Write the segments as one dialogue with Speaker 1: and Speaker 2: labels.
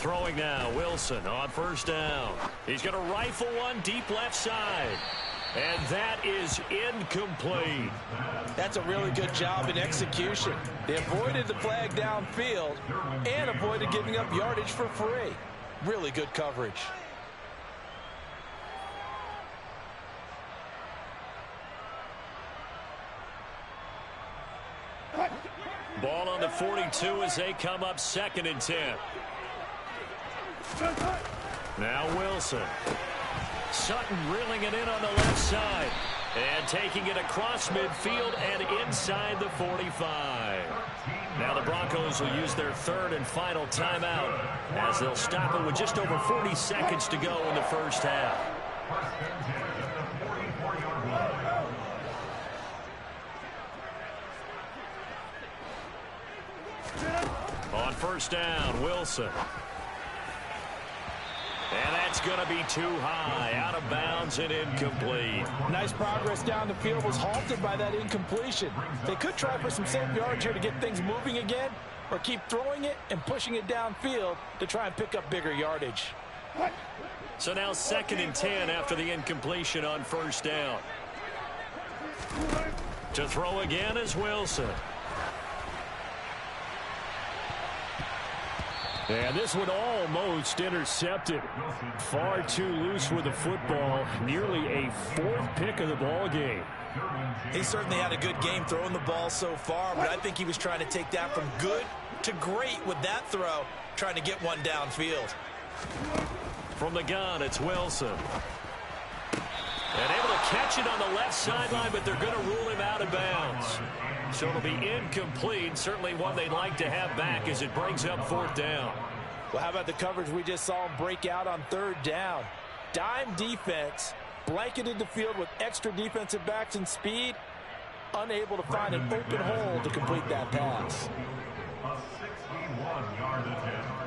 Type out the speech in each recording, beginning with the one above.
Speaker 1: Throwing now, Wilson on first down. He's going to rifle one deep left side. And that is incomplete.
Speaker 2: That's a really good job in execution. They avoided the flag downfield and avoided giving up yardage for free. Really good coverage.
Speaker 1: Ball on the 42 as they come up 2nd and 10. Now Wilson. Sutton reeling it in on the left side. And taking it across midfield and inside the 45. Now the Broncos will use their 3rd and final timeout as they'll stop it with just over 40 seconds to go in the first half. On first down, Wilson. And that's going to be too high, out of bounds and incomplete.
Speaker 2: Nice progress down the field was halted by that incompletion. They could try for some safe yards here to get things moving again, or keep throwing it and pushing it downfield to try and pick up bigger yardage.
Speaker 1: So now 2nd and 10 after the incompletion on first down. To throw again is Wilson. And this one almost intercepted. Far too loose with the football. Nearly a 4th pick of the ball game.
Speaker 2: He certainly had a good game throwing the ball so far, but I think he was trying to take that from good to great with that throw, trying to get one downfield.
Speaker 1: From the gun, it's Wilson. And able to catch it on the left sideline, but they're going to rule him out of bounds. So it'll be incomplete. Certainly one they'd like to have back as it brings up 4th down.
Speaker 2: Well, how about the coverage we just saw him break out on 3rd down? Dime defense, blanketed the field with extra defensive backs and speed, unable to find an open hole to complete that pass.
Speaker 3: A 61-yard attempt.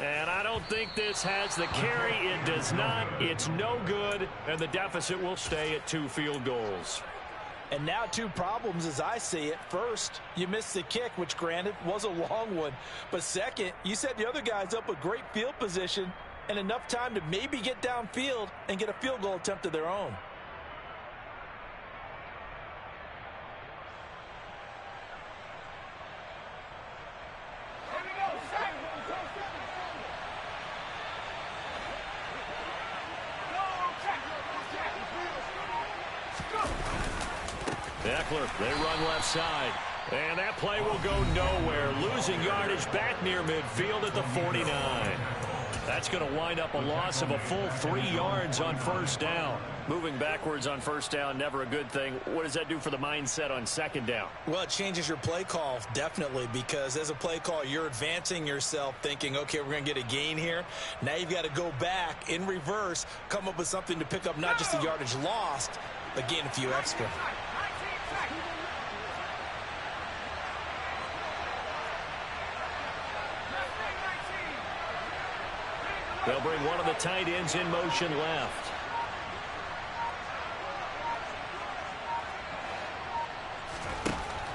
Speaker 1: And I don't think this has the carry. It does not. It's no good. And the deficit will stay at 2 field goals.
Speaker 2: And now 2 problems as I see it. First, you missed the kick, which granted was a long one. But second, you set the other guys up with great field position and enough time to maybe get downfield and get a field goal attempt of their own.
Speaker 1: Eckler, they run left side. And that play will go nowhere. Losing yardage back near midfield at the 49. That's going to wind up a loss of a full 3 yards on first down. Moving backwards on first down, never a good thing. What does that do for the mindset on 2nd down?
Speaker 2: Well, it changes your play call, definitely, because as a play call, you're advancing yourself thinking, okay, we're going to get a gain here. Now you've got to go back in reverse, come up with something to pick up not just the yardage lost, but gain a few extra.
Speaker 1: They'll bring one of the tight ends in motion left.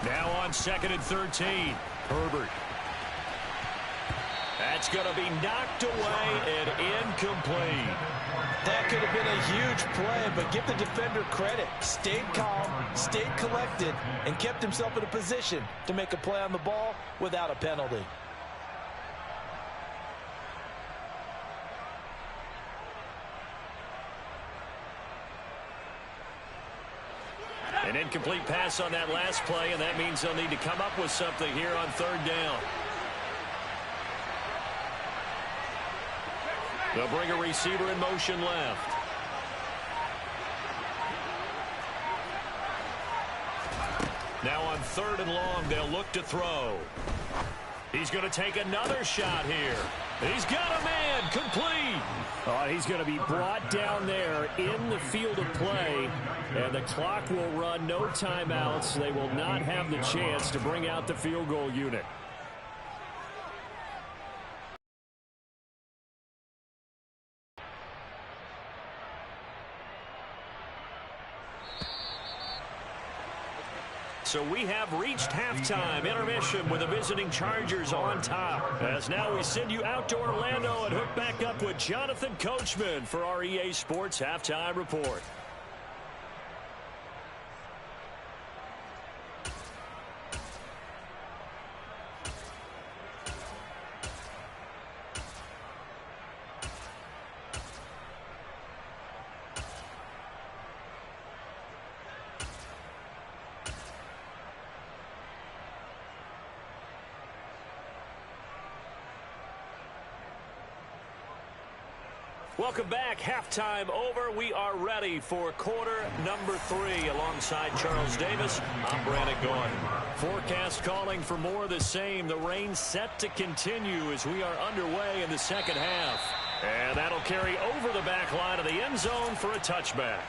Speaker 1: Now on 2nd and 13. Herbert. That's going to be knocked away and incomplete.
Speaker 2: That could have been a huge play, but give the defender credit. Stayed calm, stayed collected, and kept himself in a position to make a play on the ball without a penalty.
Speaker 1: An incomplete pass on that last play, and that means they'll need to come up with something here on 3rd down. They'll bring a receiver in motion left. Now on 3rd and long, they'll look to throw. He's going to take another shot here. He's got a man, complete. He's going to be brought down there in the field of play, and the clock will run, no timeouts. They will not have the chance to bring out the field goal unit. So we have reached halftime intermission with the visiting Chargers on top. As now we send you out to Orlando and hook back up with Jonathan Coachman for our EA Sports Halftime Report. Welcome back. Halftime over. We are ready for quarter number 3. Alongside Charles Davis, I'm Brandon Gaudin. Forecast calling for more of the same. The rain set to continue as we are underway in the second half. And that'll carry over the back line of the end zone for a touchback.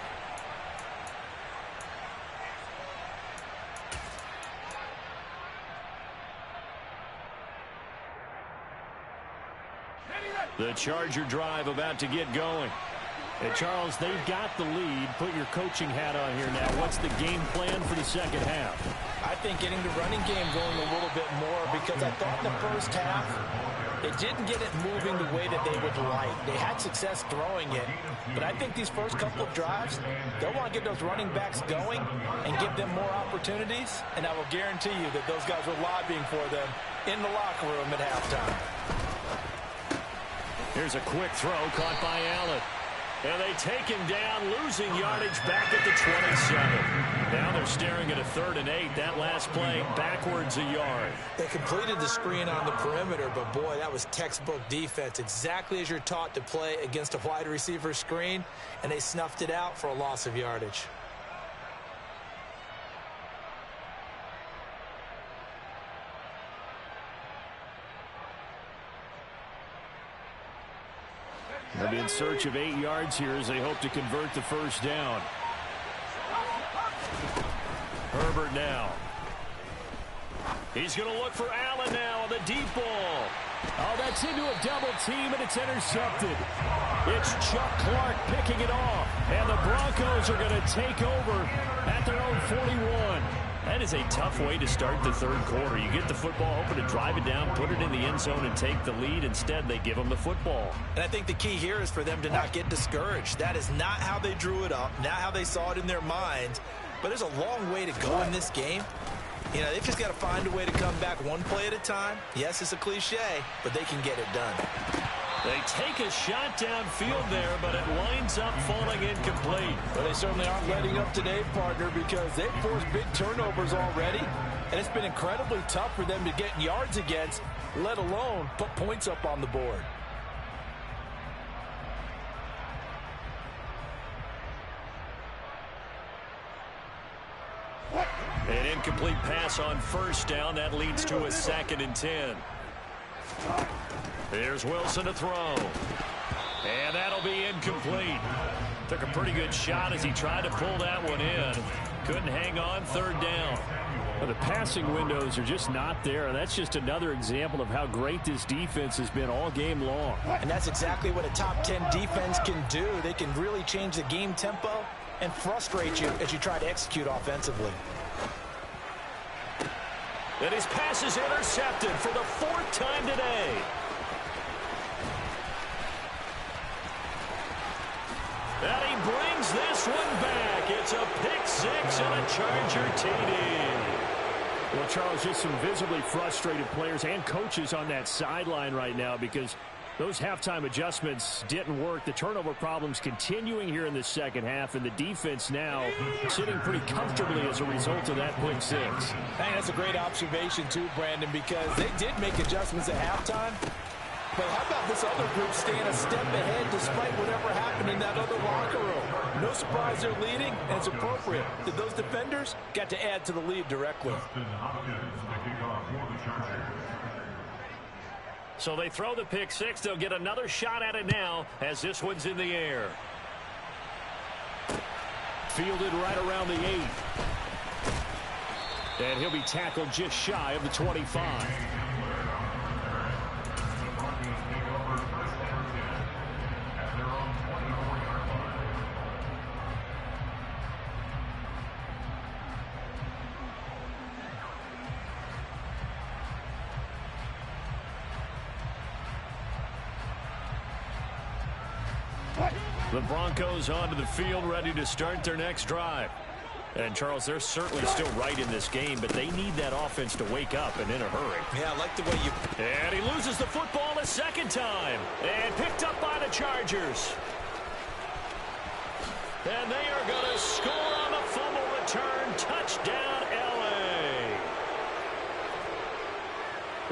Speaker 1: The Charger drive about to get going.
Speaker 4: And Charles, they've got the lead. Put your coaching hat on here now. What's the game plan for the second half?
Speaker 2: I think getting the running game going a little bit more, because I thought in the first half it didn't get it moving the way that they would like. They had success throwing it, but I think these first couple of drives, they'll want to get those running backs going and give them more opportunities, and I will guarantee you that those guys were lobbying for them in the locker room at halftime.
Speaker 1: Here's a quick throw caught by Allen. And they take him down, losing yardage back at the 27. Now they're staring at a 3rd and 8. That last play backwards a yard.
Speaker 2: They completed the screen on the perimeter, but boy, that was textbook defense. Exactly as you're taught to play against a wide receiver screen, and they snuffed it out for a loss of yardage.
Speaker 4: They'll be in search of 8 yards here as they hope to convert the first down.
Speaker 1: Herbert now. He's going to look for Allen now on the deep ball.
Speaker 4: Oh, that's into a double team, and it's intercepted.
Speaker 1: It's Chuck Clark picking it off. And the Broncos are going to take over at their own 41. That is a tough way to start the third quarter. You get the football, hoping to drive it down, put it in the end zone, and take the lead. Instead, they give them the football.
Speaker 2: And I think the key here is for them to not get discouraged. That is not how they drew it up, not how they saw it in their minds. But there's a long way to go in this game. You know, they've just got to find a way to come back one play at a time. Yes, it's a cliche, but they can get it done.
Speaker 1: They take a shot downfield there, but it winds up falling incomplete.
Speaker 2: Well, they certainly aren't letting up today, partner, because they've forced big turnovers already, and it's been incredibly tough for them to get yards against, let alone put points up on the board.
Speaker 1: An incomplete pass on first down. That leads to a 2nd and 10. Here's Wilson to throw. And that'll be incomplete. Took a pretty good shot as he tried to pull that one in. Couldn't hang on, 3rd down.
Speaker 4: Well, the passing windows are just not there. That's just another example of how great this defense has been all game long.
Speaker 2: And that's exactly what a top 10 defense can do. They can really change the game tempo and frustrate you as you try to execute offensively.
Speaker 1: And his pass is intercepted for the 4th time today. And he brings this one back. It's a pick-6 and a Charger TD.
Speaker 4: Well, Charles, just some visibly frustrated players and coaches on that sideline right now because those halftime adjustments didn't work. The turnover problems continuing here in the second half, and the defense now sitting pretty comfortably as a result of that pick-6.
Speaker 2: Hey, that's a great observation, too, Brandon, because they did make adjustments at halftime. But how about this other group staying a step ahead despite whatever happened in that other locker room? No surprise they're leading, and it's appropriate that those defenders got to add to the lead directly.
Speaker 1: So they throw the pick-6. They'll get another shot at it now as this one's in the air.
Speaker 4: Fielded right around the 8. And he'll be tackled just shy of the 25.
Speaker 1: The Broncos onto the field, ready to start their next drive. And, Charles, they're certainly still right in this game, but they need that offense to wake up and in a hurry.
Speaker 2: Yeah, I like the way you...
Speaker 1: And he loses the football a second time. And picked up by the Chargers. And they are going to score on the fumble return. Touchdown,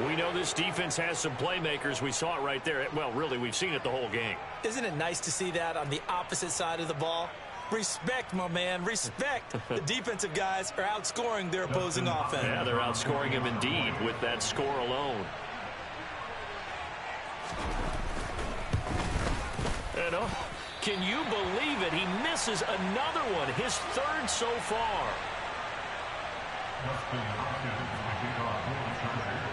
Speaker 1: L.A. We know this defense has some playmakers. We saw it right there. Well, really, we've seen it the whole game.
Speaker 2: Isn't it nice to see that on the opposite side of the ball? Respect, my man, respect. The defensive guys are outscoring their opposing offense.
Speaker 1: Yeah, they're outscoring him indeed with that score alone. And can you believe it? He misses another one, his third so far.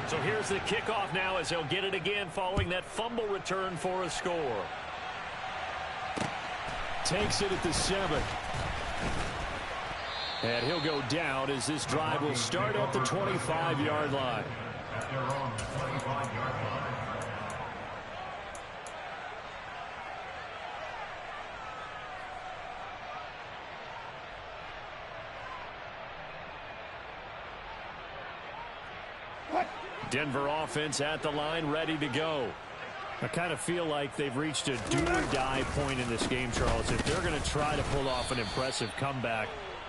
Speaker 1: So here's the kickoff now as he'll get it again following that fumble return for a score.
Speaker 4: Takes it at the 7. And he'll go down as this drive will start at the 25-yard line.
Speaker 3: At their own 25-yard line.
Speaker 1: Denver offense at the line, ready to go.
Speaker 4: I kind of feel like they've reached a do-or-die point in this game, Charles. If they're going to try to pull off an impressive comeback,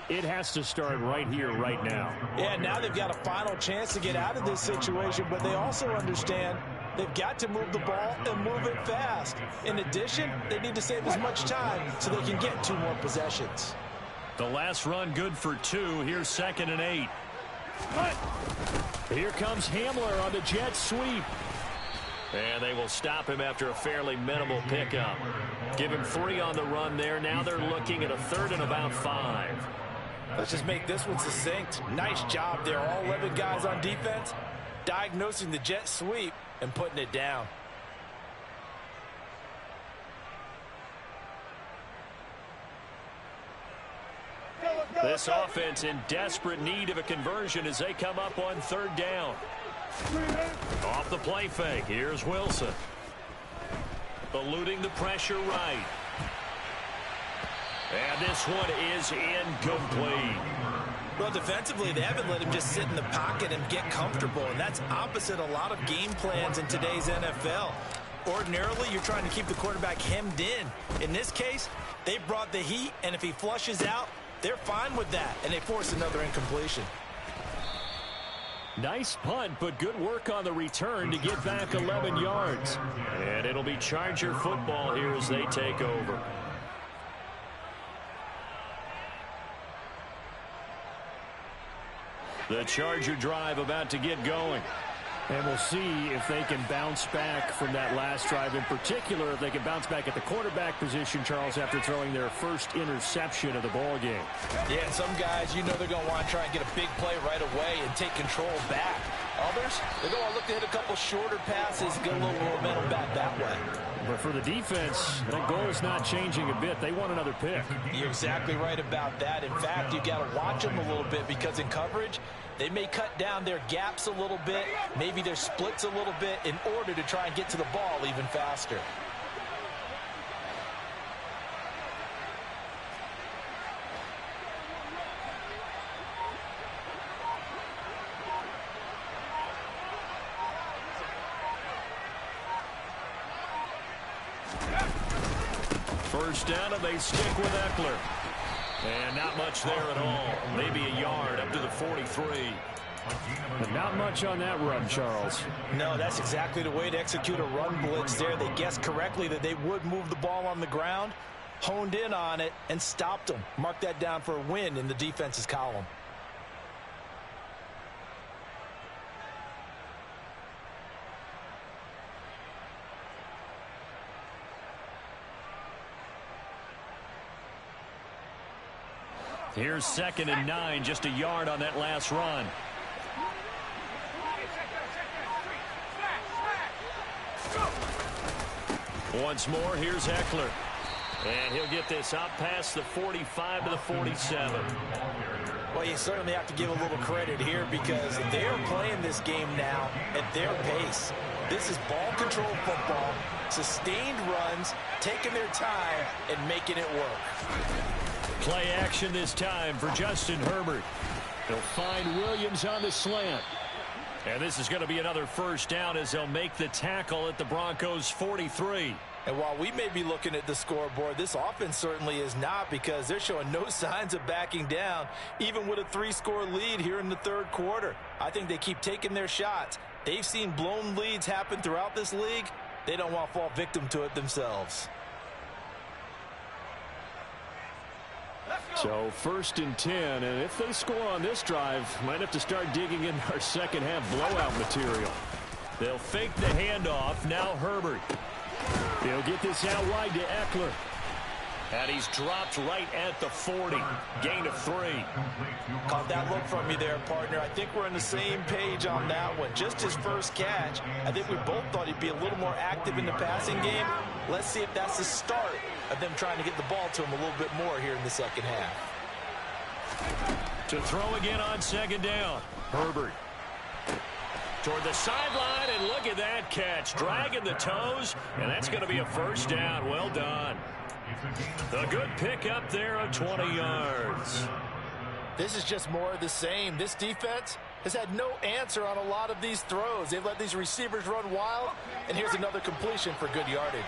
Speaker 4: it has to start right here, right now.
Speaker 2: Yeah, now they've got a final chance to get out of this situation, but they also understand they've got to move the ball and move it fast. In addition, they need to save as much time so they can get 2 more possessions.
Speaker 1: The last run good for 2. Here's 2nd and 8.
Speaker 4: Here comes Hamler on the jet sweep.
Speaker 1: And they will stop him after a fairly minimal pickup. Give him 3 on the run there. Now they're looking at a 3rd and about 5.
Speaker 2: Let's just make this one succinct. Nice job there, all 11 guys on defense, diagnosing the jet sweep and putting it down.
Speaker 1: This offense in desperate need of a conversion as they come up on 3rd down. Off the play fake, here's Wilson. Eluding the pressure right. And this one is incomplete.
Speaker 2: Well, defensively, they haven't let him just sit in the pocket and get comfortable, and that's opposite a lot of game plans in today's NFL. Ordinarily, you're trying to keep the quarterback hemmed in. In this case, they brought the heat, and if he flushes out, they're fine with that, and they force another incompletion.
Speaker 4: Nice punt, but good work on the return to get back 11 yards.
Speaker 1: And it'll be Charger football here as they take over. The Charger drive about to get going.
Speaker 4: And we'll see if they can bounce back from that last drive. In particular, if they can bounce back at the quarterback position, Charles, after throwing their first interception of the ball game.
Speaker 2: Yeah, and some guys, you know they're going to want to try and get a big play right away and take control back. Others, they're going to look to hit a couple shorter passes, get a little momentum back that way.
Speaker 4: But for the defense, that goal is not changing a bit. They want another pick.
Speaker 2: You're exactly right about that. In fact, you got to watch them a little bit because in coverage, they may cut down their gaps a little bit, maybe their splits a little bit in order to try and get to the ball even faster.
Speaker 1: First down, and they stick with Eckler. And not much there at all. Maybe a yard up to the 43.
Speaker 4: But not much on that run, Charles.
Speaker 2: No, that's exactly the way to execute a run blitz there. They guessed correctly that they would move the ball on the ground, honed in on it, and stopped them. Mark that down for a win in the defense's column.
Speaker 1: Here's 2nd and 9, just a yard on that last run. Once more, here's Eckler. And he'll get this out past the 45 to the 47.
Speaker 2: Well, you certainly have to give a little credit here because they're playing this game now at their pace. This is ball control football, sustained runs, taking their time, and making it work.
Speaker 1: Play action this time for Justin Herbert. They'll find Williams on the slant. And this is going to be another first down as they'll make the tackle at the Broncos' 43.
Speaker 2: And while we may be looking at the scoreboard, this offense certainly is not because they're showing no signs of backing down, even with a 3-score lead here in the third quarter. I think they keep taking their shots. They've seen blown leads happen throughout this league. They don't want to fall victim to it themselves.
Speaker 4: So 1st and 10, and if they score on this drive, might have to start digging in our second half blowout material.
Speaker 1: They'll fake the handoff. Now Herbert.
Speaker 4: They'll get this out wide to Eckler.
Speaker 1: And he's dropped right at the 40. Gain of 3.
Speaker 2: Caught that look from you there, partner. I think we're on the same page on that one. Just his first catch. I think we both thought he'd be a little more active in the passing game. Let's see if that's the start of them trying to get the ball to him a little bit more here in the second half.
Speaker 1: To throw again on second down. Herbert. Toward the sideline, and look at that catch. Dragging the toes, and that's going to be a first down. Well done. A good pick up there of 20 yards.
Speaker 2: This is just more of the same. This defense has had no answer on a lot of these throws. They've let these receivers run wild, and here's another completion for good yardage.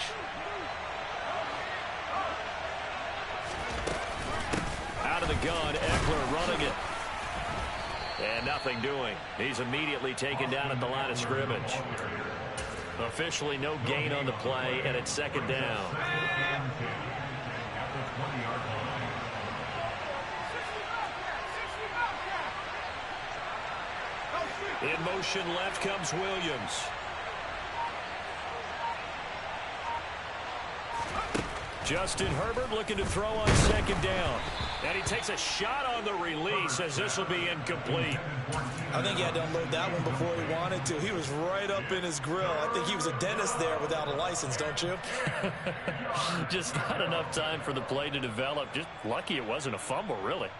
Speaker 1: Out of the gun, Eckler running it. And nothing doing. He's immediately taken down at the line of scrimmage. Officially no gain on the play, and it's second down. In motion left comes Williams. Justin Herbert looking to throw on second down. And he takes a shot on the release as this will be incomplete.
Speaker 2: I think he had to unload that one before he wanted to. He was right up in his grill. I think he was a dentist there without a license, don't you?
Speaker 1: Just not enough time for the play to develop. Just lucky it wasn't a fumble, really.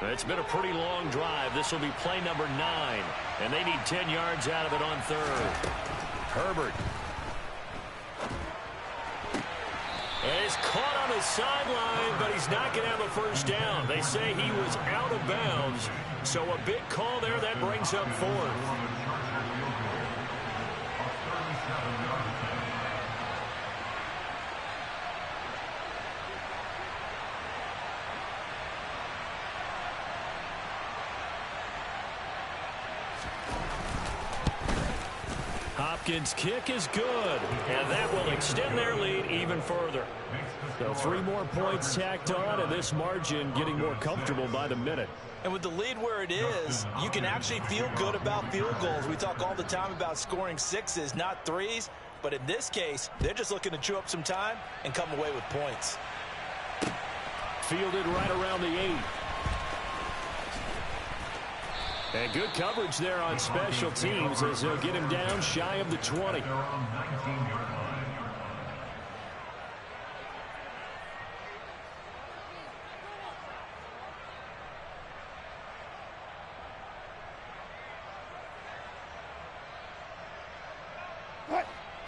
Speaker 1: It's been a pretty long drive. This will be play number 9. And they need 10 yards out of it on third. Herbert. And he's caught on the sideline, but he's not going to have a first down. They say he was out of bounds. So a big call there that brings up fourth. Hopkins' kick is good, and that will extend their lead even further.
Speaker 4: So 3 more points tacked on, and this margin getting more comfortable by the minute.
Speaker 2: And with the lead where it is, you can actually feel good about field goals. We talk all the time about scoring 6s, not 3s. But in this case, they're just looking to chew up some time and come away with points.
Speaker 4: Fielded right around the 8. And good coverage there on special teams as they'll get him down shy of the 20.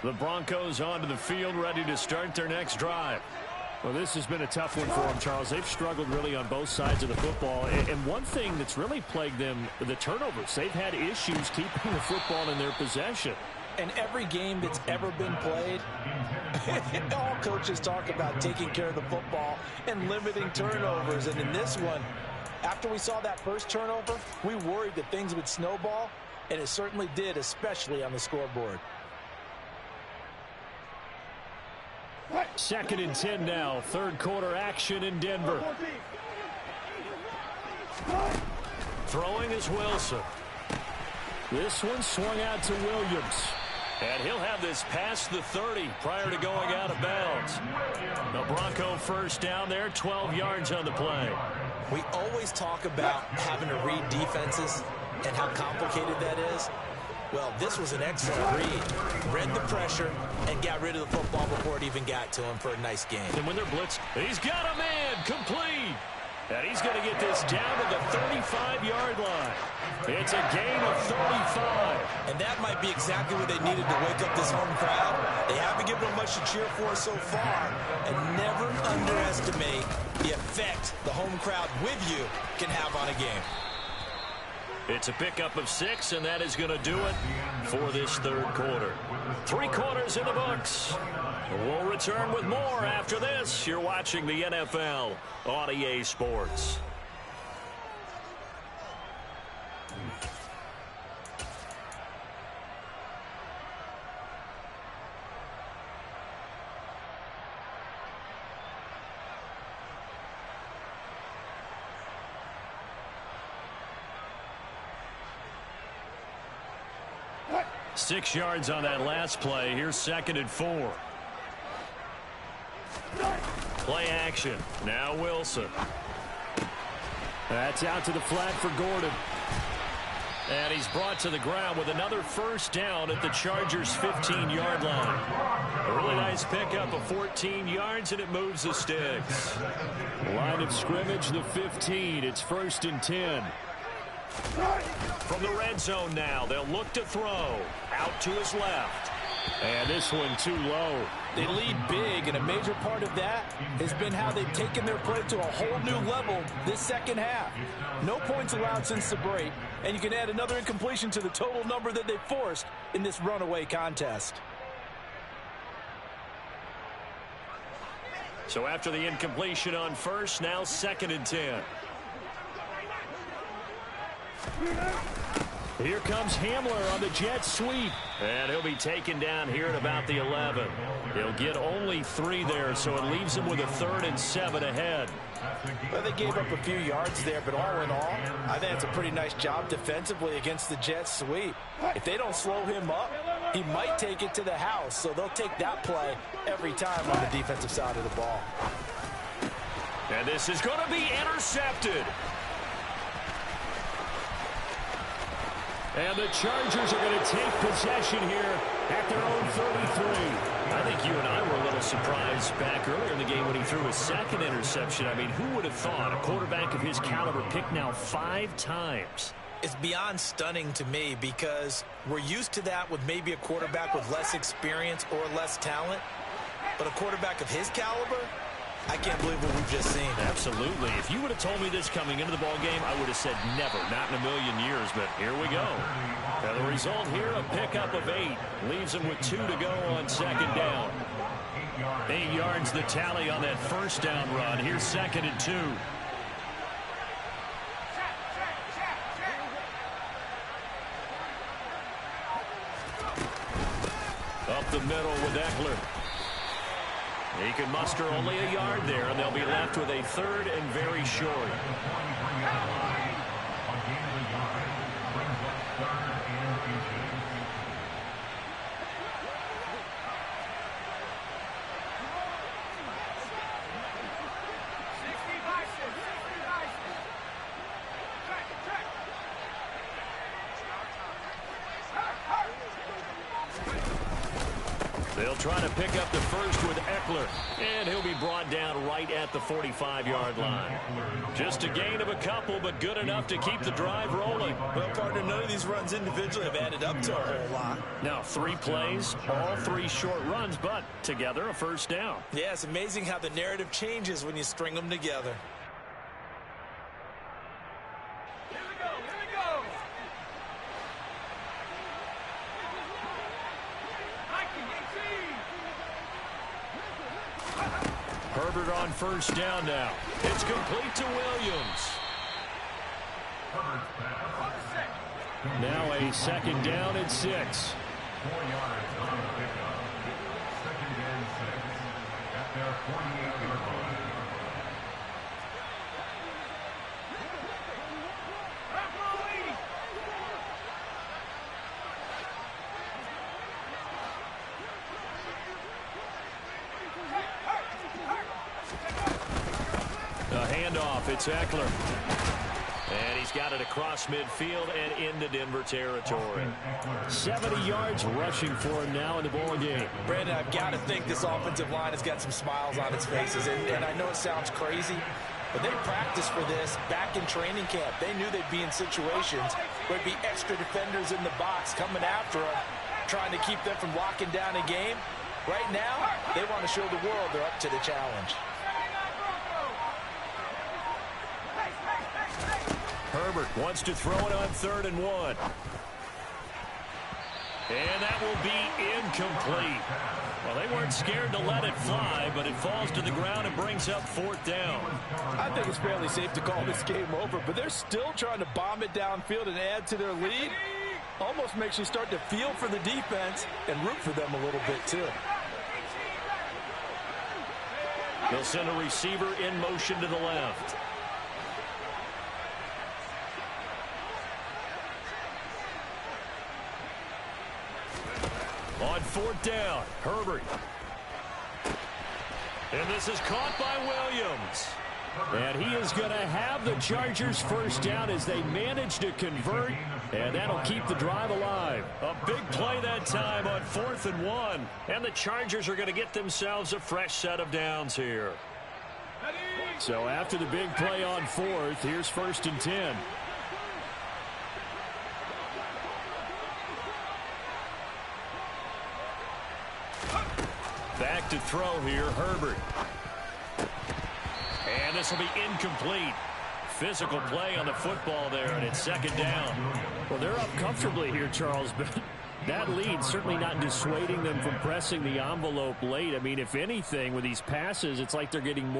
Speaker 1: The Broncos onto the field, ready to start their next drive.
Speaker 4: Well, this has been a tough one for them, Charles. They've struggled really on both sides of the football. And one thing that's really plagued them, the turnovers. They've had issues keeping the football in their possession.
Speaker 2: And every game that's ever been played, all coaches talk about taking care of the football and limiting turnovers. And in this one, after we saw that first turnover, we worried that things would snowball, and it certainly did, especially on the scoreboard.
Speaker 4: 2nd and 10 now. Third quarter action in Denver.
Speaker 1: Throwing is Wilson.
Speaker 4: This one swung out to Williams.
Speaker 1: And he'll have this past the 30 prior to going out of bounds. The Bronco first down there, 12 yards on the play.
Speaker 2: We always talk about having to read defenses and how complicated that is. Well, this was an excellent read. Read the pressure and got rid of the football before it even got to him for a nice game.
Speaker 1: And when they're blitzed, he's got a man complete. And he's going to get this down to the 35-yard line. It's a gain of 35.
Speaker 2: And that might be exactly what they needed to wake up this home crowd. They haven't given them much to cheer for so far. And never underestimate the effect the home crowd with you can have on a game.
Speaker 1: It's a pickup of 6, and that is going to do it for this third quarter. 3 quarters in the books. We'll return with more after this. You're watching the NFL on EA Sports. Six yards on that last play. Here's 2nd and 4. Play action. Now Wilson.
Speaker 4: That's out to the flat for Gordon.
Speaker 1: And he's brought to the ground with another first down at the Chargers' 15-yard line. A really nice pickup of 14 yards, and it moves the sticks.
Speaker 4: Line of scrimmage, the 15. It's 1st and 10.
Speaker 1: From the red zone now, they'll look to throw. Out to his left.
Speaker 4: And this one too low.
Speaker 2: They lead big, and a major part of that has been how they've taken their play to a whole new level this second half. No points allowed since the break, and you can add another incompletion to the total number that they forced in this runaway contest.
Speaker 1: So after the incompletion on first, now 2nd and 10.
Speaker 4: Here comes Hamler on the jet sweep.
Speaker 1: And he'll be taken down here at about the 11. He'll get only 3 there, so it leaves him with a 3rd and 7 ahead.
Speaker 2: Well, they gave up a few yards there, but all in all, I think it's a pretty nice job defensively against the jet sweep. If they don't slow him up, he might take it to the house, so they'll take that play every time on the defensive side of the ball.
Speaker 1: And this is going to be intercepted.
Speaker 4: And the Chargers are going to take possession here at their own 33.
Speaker 1: I think you and I were a little surprised back earlier in the game when he threw his 2nd interception. I mean, who would have thought a quarterback of his caliber picked now 5 times?
Speaker 2: It's beyond stunning to me because we're used to that with maybe a quarterback with less experience or less talent. But a quarterback of his caliber, I can't believe what we've just seen.
Speaker 1: Absolutely. If you would have told me this coming into the ball game, I would have said never, not in a million years. But here we go. And the result here, a pickup of 8. Leaves him with 2 to go on 2nd down. 8 yards the tally on that first down run. Here's 2nd and 2. Up the middle with Eckler. He can muster only a yard there, and they'll be left with a 3rd and very short. They'll try to pick up the first with Eckler, and he'll be brought down right at the 45-yard line. Just a gain of a couple, but good enough to keep the drive rolling.
Speaker 2: Well, partner, none of these runs individually have added up to a whole lot.
Speaker 1: Now 3 plays, all 3 short runs, but together a first down.
Speaker 2: Yeah, it's amazing how the narrative changes when you string them together.
Speaker 1: Herbert on first down now. It's complete to Williams.
Speaker 4: Now a 2nd down and 6.
Speaker 3: 4 yards on the pickup. 2nd and 6 at their 48-yard line.
Speaker 1: A handoff It's Eckler. And he's got it across midfield and into Denver territory.
Speaker 4: 70 yards rushing for him now in the ball game.
Speaker 2: Brandon, I've got to think this offensive line has got some smiles on its faces. And I know it sounds crazy, but they practiced for this back in training camp. They knew they'd be in situations where there'd be extra defenders in the box coming after them, trying to keep them from locking down a game. Right now, they want to show the world they're up to the challenge.
Speaker 1: Herbert wants to throw it on 3rd and 1. And that will be incomplete. Well, they weren't scared to let it fly, but it falls to the ground and brings up 4th down.
Speaker 2: I think it's fairly safe to call this game over, but they're still trying to bomb it downfield and add to their lead. Almost makes you start to feel for the defense and root for them a little bit, too.
Speaker 1: They'll send a receiver in motion to the left. On 4th down, Herbert. And this is caught by Williams.
Speaker 4: And he is going to have the Chargers first down as they manage to convert, and that'll keep the drive alive.
Speaker 1: A big play that time on 4th and 1. And the Chargers are going to get themselves a fresh set of downs here.
Speaker 4: So after the big play on 4th, here's 1st and 10.
Speaker 1: Back to throw here, Herbert. And this will be incomplete. Physical play on the football there, and it's 2nd down.
Speaker 4: Well, they're up comfortably here, Charles, but that lead certainly not dissuading them from pressing the envelope late. I mean, if anything, with these passes, it's like they're getting more